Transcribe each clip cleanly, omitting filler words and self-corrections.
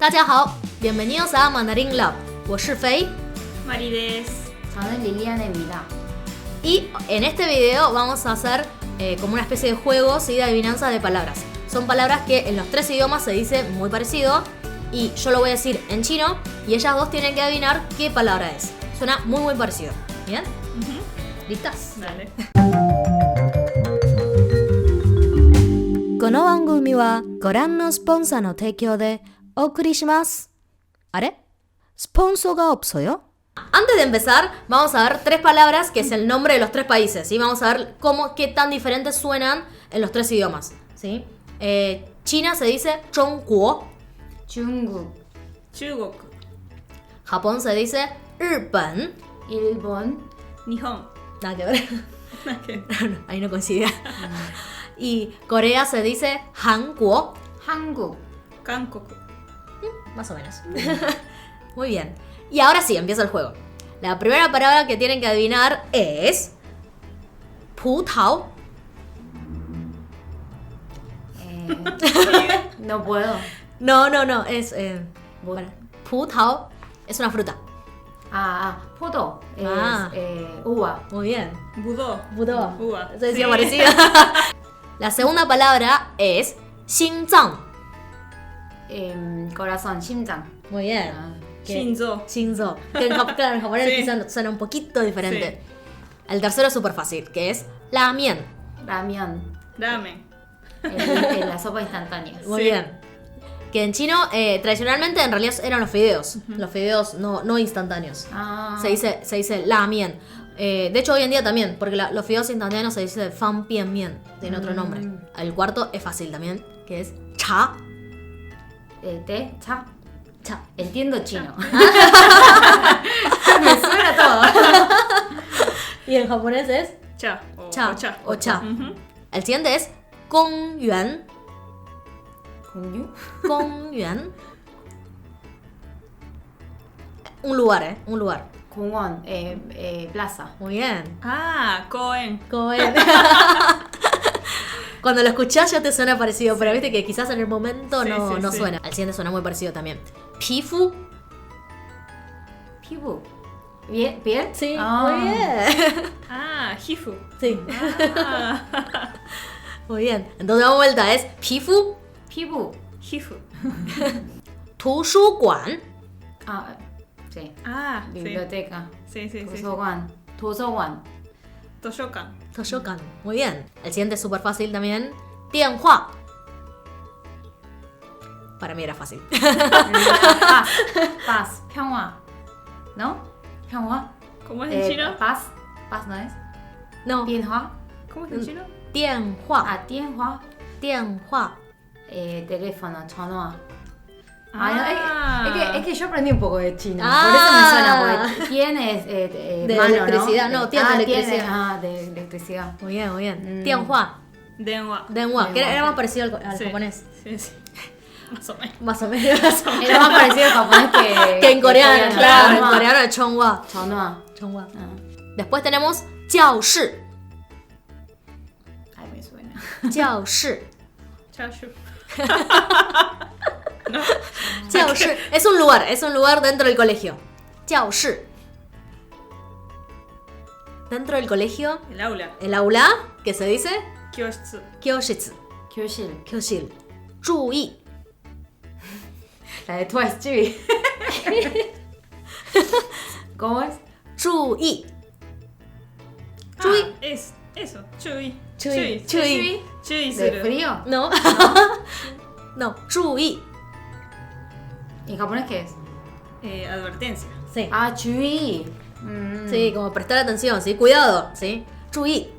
大家好 bienvenidos a Mandarin Lab. 我是Fei. Marides. 저는 Lilian입니다. Y en este video vamos a hacer como una especie de juegos y de adivinanza de palabras. Son palabras que en los tres idiomas se dice muy parecido. Y yo lo voy a decir en chino y ellas dos tienen que adivinar qué palabra es. Suena muy parecido. ¿Bien? ¿Listas? Dale. この番組はご覧のスポンサーの提供でお送りします。あれ? ¿Sponsorが없어요? Antes de empezar, vamos a ver tres palabras que es el nombre de los tres países. ¿Sí? Vamos a ver qué tan diferentes suenan en los tres idiomas. ¿Sí? China se dice 中国. 중국, 중국. Japón se dice 日本. 일본, Nihon. Nada que ver. Okay. No, ahí no coincide. Y Corea se dice 韓国. 한국, Bangkok. Más o menos. Muy bien. Y ahora sí, empieza el juego. La primera palabra que tienen que adivinar es 葡萄. no puedo. No, es... bueno, 葡萄 es una fruta. 포도, es Ah. uva. Muy bien. Budó. Budó. Uva. Se decía Sí. parecido. La segunda palabra es 心脏. corazón, 심장. Muy bien. Shinzo. Shinzo. Que claro, en japonés Sí. quizás suena un poquito diferente. El tercero es súper fácil, que es ramen. 라면, Ramen. la sopa instantánea. Muy Sí. bien. Que en chino, tradicionalmente, en realidad eran los fideos. Los fideos no instantáneos. Se dice ramen. De hecho, hoy en día también, porque los fideos instantáneos se dice fan bien mien. Tiene otro nombre. El cuarto es fácil también, que es cha. té, cha. Cha. Entiendo chino. Me suena todo. Y en japonés es Cha. O cha. cha. O cha. Ujú. El siguiente es gongyuan. 공유? gongyuan. Un lugar, un lugar. 공원, plaza. Muy bien. Ah, Koen. Cohen. Cuando lo escuchás ya te suena parecido, pero viste que quizás en el momento Sí, no sí. suena. Al siguiente suena muy parecido también. Pifu. 피부. ¿Piel? Sí, Ah. muy bien. Ah, Hifu. Sí, Ah. muy bien. Entonces damos vuelta, es pifu, 피부. Hifu. 图书馆. Sí. Ah, sí. Biblioteca. Sí. 도서관. 도서관. Toshokan. 图书馆. Muy bien. El siguiente es súper fácil también. 电话. Para mí era fácil. Paz. 평화. ¿No? 평화. ¿Cómo es en chino? Paz. Paz no es. No. 电话. ¿Cómo es en chino? 电话. 电话. 电话. Teléfono. 전화. Ah. Es que yo aprendí un poco de chino. Ah. Por eso me suena. Porque tiene De mano, electricidad, ¿no? no, tiene de electricidad. De electricidad. Muy bien, muy bien. 电话. Denwa. 电话. Que era más parecido al Sí. japonés. Sí. Más o menos. Más o menos. Era más parecido al japonés Que en coreano, claro. En 전화. coreano es chonghua. 전화. Chonghua. Ah. Después tenemos 教室. Ay, me suena. 教室. Chashu. 教室. Es un lugar dentro del colegio. 教室. Dentro del colegio, El aula. el aula, ¿qué se dice? Kyoshitsu. 教室. 교실. 教室. 注意. La de Twice, Chibi. ¿Cómo es? 注意. Ah, Chui. es eso. Chui. Chui. Chui. Chui. Chui ¿De suru. frío? No. No. 注意. ¿Y en japonés qué es? Advertencia. Sí. 주의. Sí, como prestar atención, ¿sí? Cuidado, ¿sí? 注意.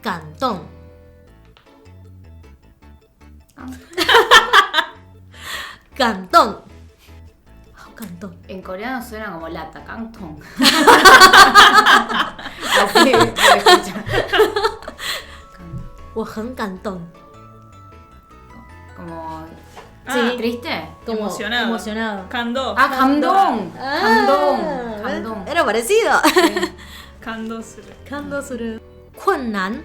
感动. Cantón. 好感动. En coreano suena como lata, kangtong. Así se escucha. 我很感动. Como Sí. triste. Como Emocionado. emocionado. Kando. 감동. Ah, 감동. Era parecido. Kando suru. 感動する. 困難.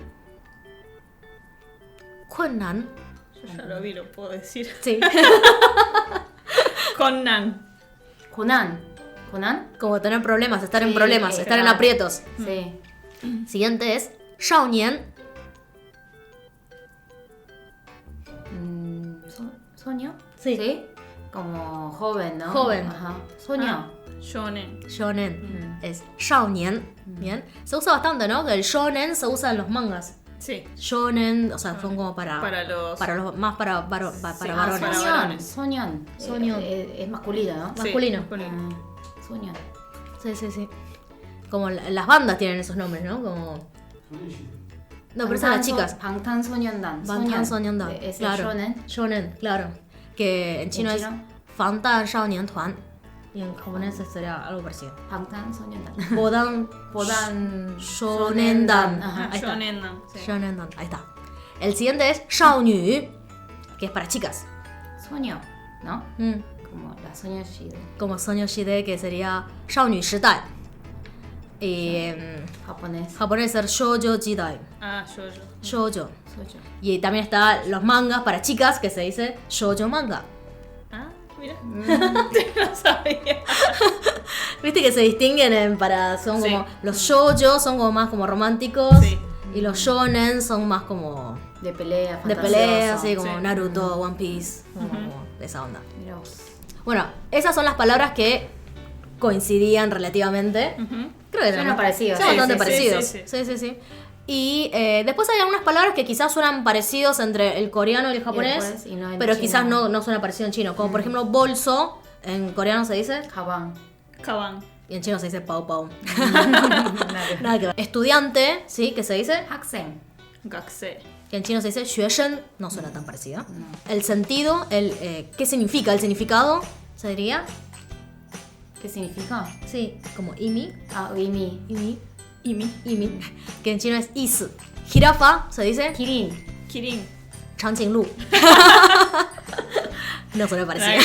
困難. Yo ya lo vi, lo puedo decir. Sí. Konnan. Hunan. ¿Hunan? Como tener problemas, estar en Sí, problemas, estar en claro. aprietos. Sí. Siguiente es 少年. ¿Soño? Sí. Como joven, ¿no? Joven. Ajá. Soño. Shonen. Shonen es 少年. Bien. Se usa bastante, ¿no? El shonen se usa en los mangas. Sí. Shonen, o sea, son como para los- más para Sí, varones. para varones. Soñon. Soñon. Es masculino, ¿no? Sí, Masculino. Soñon. Sí, sí, sí. Como las bandas tienen esos nombres, ¿no? Como no, pero son las chicas. Bangtan Sonyeondan. Bantan Sonyeondan. Es Claro. shonen. Shonen, claro. Que en chino es chino? Fantan Shaonian Tuan. Y en japonés sería algo parecido. Bangtan Sonyeondan. Bodan Bodan Shonendan. Ajá. Ahí está. Shonen. Sí. Shonendan. Ahí está. El siguiente es Shaonyu, que es para chicas. Soño, ¿no? Mm. Como la Soño Shide. Como Sonyo Shide, que sería Shaonyu Shidai. Y en Japonés. japonés ser Shoujo Jidai. Ah, yo. Shoujo. Soyo. Y también está los mangas para chicas, que se dice Shoujo Manga. Ah, mira. No sabía. Viste que se distinguen son Sí. como los shoujo son como más como románticos Sí. y los shonen son más como De pelea, de fantasioso. pelea, así como Sí. Naruto, One Piece, como de esa onda. Mira vos. Bueno, esas son las palabras que coincidían relativamente. Ujú. Creo que Suenan eran parecidos. Son Sí, bastante sí, sí, parecidos. sí, Sí, sí, sí. Y después hay algunas palabras que quizás suenan parecidos entre el coreano y el japonés, después, y no en pero chino. quizás no suena parecido en chino. Como por ejemplo bolso, en coreano se dice, Jabán. Kaban. y en chino se dice pau pau. Nada. Nada que ver. Estudiante, ¿sí? Que se dice, Haksen. Gakusei. que en chino se dice 学生, no suena tan parecido. El sentido, ¿qué significa? El significado se diría, ¿Qué significa? sí, como imi, Ah, Imi. imi, que en chino es isu. Jirafa se dice Kirin. Kirin. Changqinglu. No suena parecido.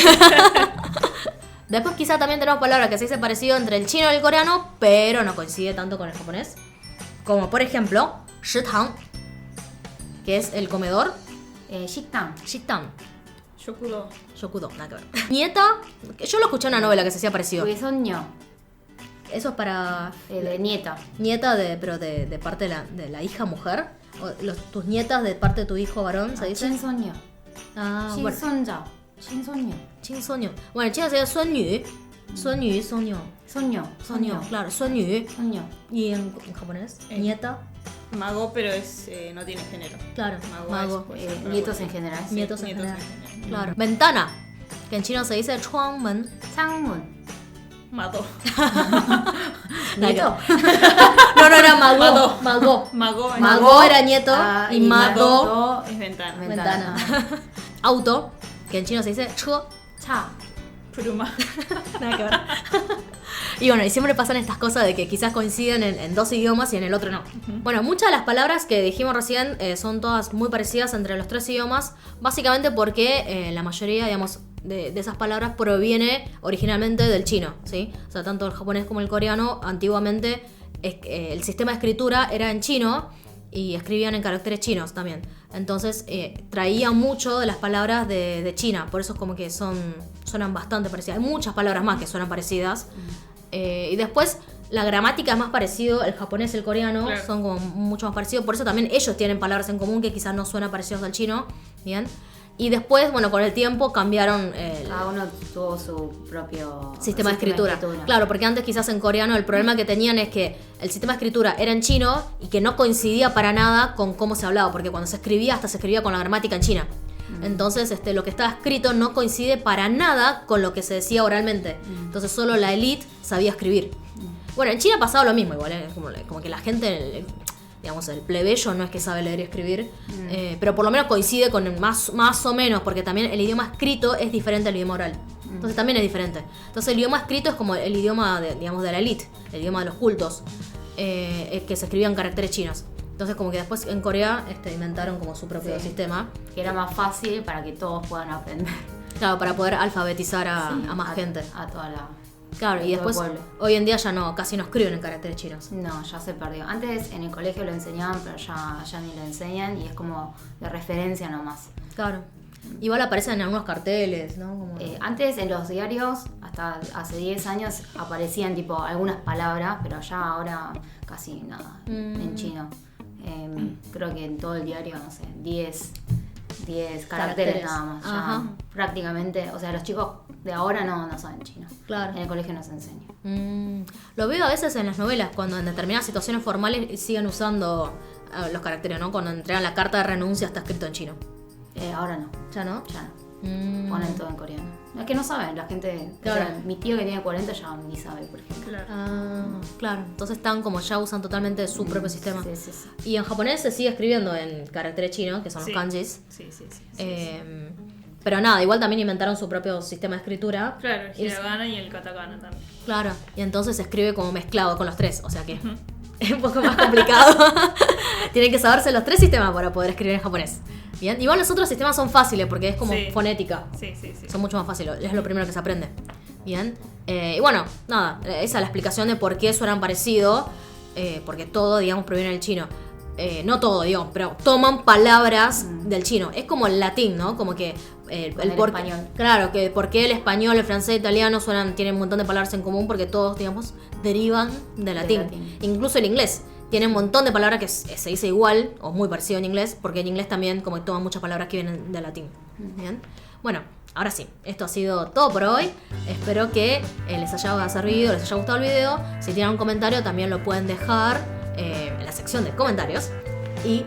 Después quizá también tenemos palabras que se dice parecido entre el chino y el coreano, pero no coincide tanto con el japonés. Como por ejemplo, shitang, que es el comedor. Shittan. Shitang, Shokudo. yokudo, nada que ver. Nieta, que yo lo escuché en una novela que se hacía parecido. Uesoño. Eso es para De nieta. nieta, pero de parte de la hija mujer. O tus nietas de parte de tu hijo varón, ¿se dice? Shinsoño. Ah, bueno. Shinsoña. Shinsoño. Chinsoño. Bueno, en chino sería suonyu. Suonyu, soño. Soño. Soño, claro, suonyu. Soño. Y en japonés, nieta, Mago, pero no tiene género. claro, Mago mago. es, pues, Nietos en general. sí. Nietos en nietos general. en general. Claro. Ventana, que en chino se dice chuangmen. Changmun. Mado. Nieto. No, era mago. Mado. Mago. Mago. Mago era nieto Ah, y mago, Mago. Es ventana. ventana. Auto, que en chino se dice chuo. Cha. Pluma. Nada que ver. Y bueno, y siempre pasan estas cosas de que quizás coinciden en dos idiomas y en el otro no. Bueno, muchas de las palabras que dijimos recién son todas muy parecidas entre los tres idiomas, básicamente porque la mayoría, digamos, de esas palabras proviene originalmente del chino, ¿sí? O sea, tanto el japonés como el coreano, antiguamente el sistema de escritura era en chino y escribían en caracteres chinos también. Entonces traían mucho de las palabras de China, por eso es como que suenan bastante parecidas. Hay muchas palabras más que suenan parecidas. Y después la gramática es más parecido, el japonés y el coreano Claro. son como mucho más parecidos, por eso también ellos tienen palabras en común que quizás no suenan parecidos al chino, ¿bien? Y después, bueno, con el tiempo cambiaron el Cada uno tuvo su propio sistema de escritura. Claro, porque antes quizás en coreano el problema que tenían es que el sistema de escritura era en chino y que no coincidía para nada con cómo se hablaba, porque cuando se escribía hasta se escribía con la gramática en China. Entonces lo que estaba escrito no coincide para nada con lo que se decía oralmente. Entonces solo la élite sabía escribir. Bueno, en China ha pasado lo mismo igual, ¿eh? Como que la gente, digamos, el plebeyo no es que sabe leer y escribir, pero por lo menos coincide con más o menos, porque también el idioma escrito es diferente al idioma oral. Entonces también es diferente. Entonces el idioma escrito es como el idioma digamos, de la élite, el idioma de los cultos, que se escribían caracteres chinos. Entonces como que después en Corea inventaron como su propio Sí. sistema. Que era más fácil para que todos puedan aprender. Claro, para poder alfabetizar a más gente. A toda la... Claro, y todo el después pueblo. hoy en día ya casi no escriben en caracteres chinos. No, ya se perdió. Antes en el colegio lo enseñaban, pero ya ni lo enseñan y es como de referencia nomás. Claro. Igual aparecen en algunos carteles, ¿no? Como... Antes en los diarios, hasta hace 10 años, aparecían tipo algunas palabras, pero ya ahora casi nada en chino. Creo que en todo el diario, no sé, 10 caracteres nada más. Ya Ajá. prácticamente, o sea, los chicos de ahora no saben chino. Claro. En el colegio no se enseña. Lo veo a veces en las novelas, cuando en determinadas situaciones formales siguen usando los caracteres, ¿no? Cuando entregan la carta de renuncia está escrito en chino. Ahora no, ¿Ya no? ya no. Ponen todo en coreano. Es que no saben, la gente. Claro. O sea, mi tío que tiene 40 ya ni sabe, por ejemplo. Claro. Claro. Entonces están como ya usan totalmente su propio sistema. Sí. Y en japonés se sigue escribiendo en caracteres chinos, que son Sí. los kanjis. Sí. Pero nada, igual también inventaron su propio sistema de escritura. Claro, el Y- hiragana y el katakana también. Claro, y entonces se escribe como mezclado con los tres, o sea que es un poco más complicado. Tienen que saberse los tres sistemas para poder escribir en japonés. Bien, igual los otros sistemas son fáciles porque es como Sí. fonética. Sí. Son mucho más fáciles, es lo primero que se aprende. Bien, y bueno, nada, esa es la explicación de por qué suenan parecido, porque todo, digamos, proviene del chino. No todo, digamos, pero toman palabras del chino. Es como el latín, ¿no? Como que Con el español. Claro, que por qué el español, el francés, el italiano tienen un montón de palabras en común porque todos, digamos, derivan del latín. latín. Incluso el inglés tiene un montón de palabras que se dice igual o muy parecido en inglés, porque en inglés también como que toman muchas palabras que vienen del latín. Bien. Bueno, ahora sí, esto ha sido todo por hoy. Espero que les haya servido, les haya gustado el video. Si tienen un comentario también lo pueden dejar en la sección de comentarios. Y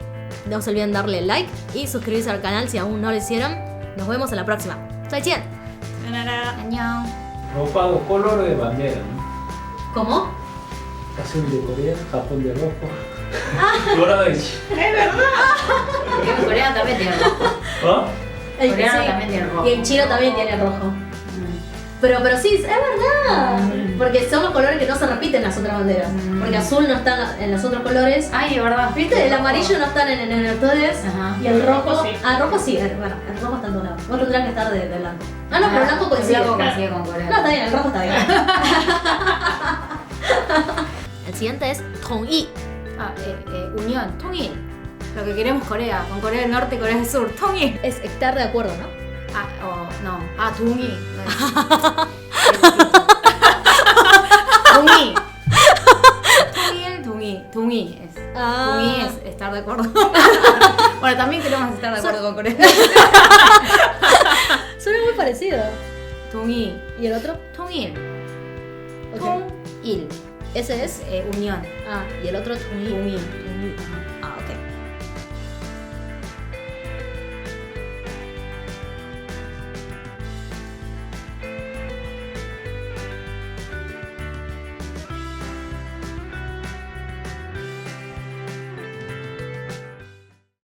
no se olviden darle like y suscribirse al canal si aún no lo hicieron. Nos vemos en la próxima. ¡Zaijian! Sayonara. Añón. Ropa o color de bandera, ¿no? ¿Cómo? Azul de Corea, Japón de rojo. Dorado de Chile. Creo que Corea también tiene rojo. ¿Ah? El Coreano sí. también tiene rojo. Y en chino también tiene rojo. Pero sí, es verdad. Porque son los colores que no se repiten en las otras banderas. Porque azul no está en los otros colores. Ay, de verdad. ¿Viste? El amarillo no está en los todes. Ajá. Y el rojo. Sí. Ah, el rojo sí. Bueno, el rojo está en todos lados. Vos tendrán que estar de blanco. Ah, no, pero el blanco coincide. El blanco coincide con Corea. No, está bien, el rojo está bien. El siguiente es Tong-i. Unión, Tongil. Lo que queremos Corea, con Corea del Norte y Corea del Sur. Tongil. Es estar de acuerdo, ¿no? No. Tongil. Tongil. Tongil es. Ah. Tongil es estar de acuerdo. Bueno, también queremos estar de acuerdo con Corea. Suena muy parecido. Tongil. ¿Y el otro? Tongil. Ok. Tongil. Ese es. Unión. Ah, y el otro Tong-i. Tongil. Tong-i.